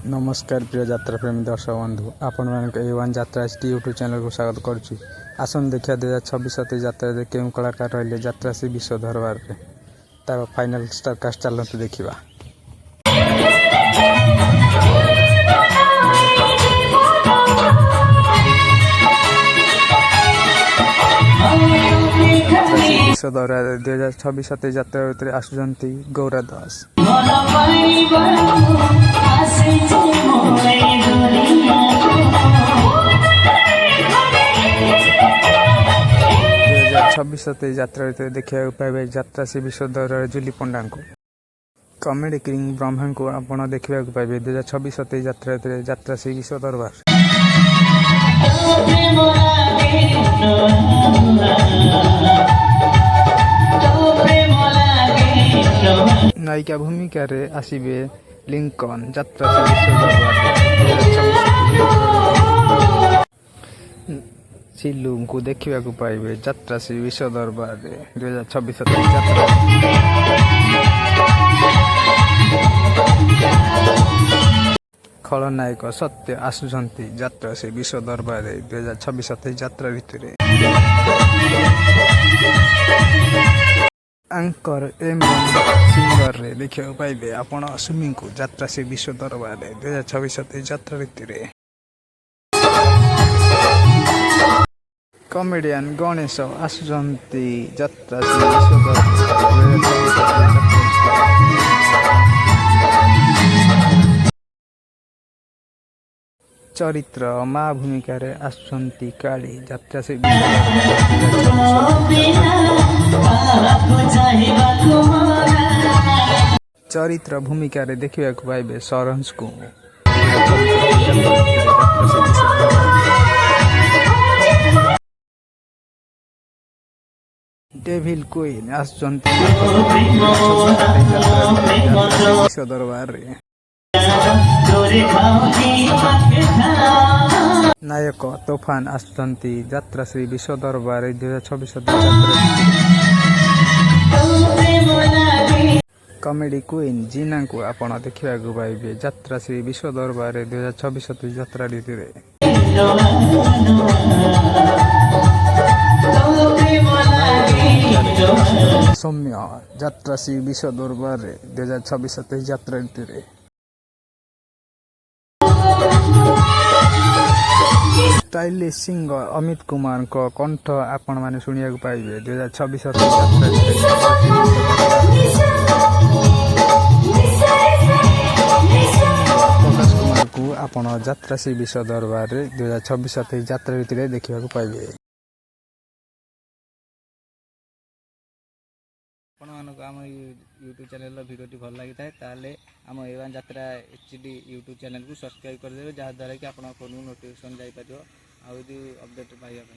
नमस्कार प्रिय यात्रा प्रेमी दर्शक बंधु आपण मान यात्रा यूट्यूब चैनल को स्वागत करुच्ची। आसन देखिए 2026 यात्रा के कलाकार रही यात्रा से विश्व दरबार में फाइनाल स्टारकास्ट चलते देखा। विश्व दरबार 2026 यात्रा भितर आसुंच गौरा दास। 2026 यात्रा भितर देखा पाइबे यात्रा से विश्व दरबार जुली पंडा को। कॉमेडी किंग ब्रह्मा को आपण देखा पाइबे 2026 यात्रा भितर यात्रा से विश्व दरबार। नायिका भूमिका रे आसीबे लिंकन यात्रा से विश्व दरबार। सिलू को देखा पाइबे यात्रा से विश्व दरबार 2026 यात्रा। खलनायक सत्य आसुंच यात्रा से विश्व दरबार 2026 यात्रा भितर। एंकर एवं सिंगर रे देखा पाइबे आपण सुमी को यात्रा से विश्व दरबार 2026 यात्रा भितर। कॉमेडियन गणेश आसुंच यात्रा से विश्व दरबार। चरित्र माँ भूमिका रे आसुंच काली यात्रा से चरित्र भूमिका रे देखा पाइबे सरंज को। डेविल क्वीन आसुंच विश्व दरबार रे। नायक तूफान आसुंच यात्रा श्री विश्व दरबार 2026 यात्रा। कॉमेडी क्वीन जीना को आपण देखा पाइबे यात्रा श्री विश्व दरबार 2026 यात्रा भितर। सौम्य यात्रा श्री विश्व दरबार 2026 यात्रा भितर। स्टाइलिश सिंगर अमित कुमार को कंठ आपण माने सुनिया पाइबे 2026 यात्रा। प्रकाश कुमार को आपण यात्रा से विश्व दरबार 2026 यात्रा भितर देखा पाइबे। आम यूट्यूब चैनल भिडियो भल लगी थाए आम एवान यात्रा एचडी यूट्यूब चैनल को सब्सक्राइब करदे जहाँद्वारा कि आप फोन नोटिफिकेशन जापर आदि अपडेट पाइबा।